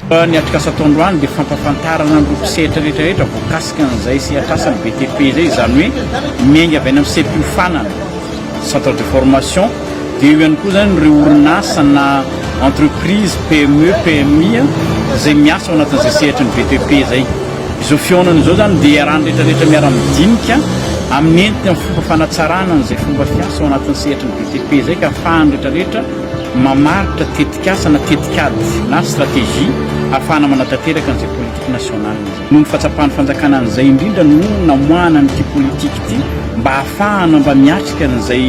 Ny atrikasa ataondroany dia fampafantarana ny loko sehatra rehetrarehetra voakasika an'izay sy atrasany BTP zay zany hoe miainga avy any amin'ny sepi-ofanana centre de formation dia eo ihany koa zany ireo orinasa na entreprise PME PMI zay miasa ao anatin'izay sehatry ny BTP zay. Izao fionana izao zany dia rahany rehetrarehetra miara-midinika amin'ny entiny amin'ny fomba fanatsarana an'izay fomba fiasa ao anatin'ny sehatry ny BTP zay ka ahafahany rehetrarehetra mamaritra tetikasa na tetikady na stratégie ahafahana manatanteraka an'izay politique nationale noho ny fahatsapahany fanjakana an'izay indrindra no namoahana n'ity politique ity mba ahafahana mba miatrika an'izay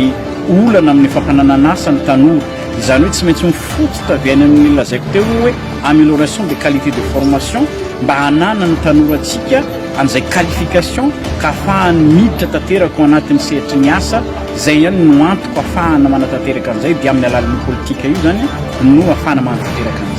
olana amin'ny fampananana asa ny tanora. Izany hoe tsy maintsy mifototra avy any amin'ny lazaiko teo hoe amélioration des qualités de formation mba hanana ny tanorantsika an'izay qualification ka ahafahany miditra tanteraka ao anatin'ny sehatry ny asa zay ihany no antoko ahafahana manatanteraka an'izay dia amin'ny alalan'ny politika io zany no ahafahana manatanteraka an'izay.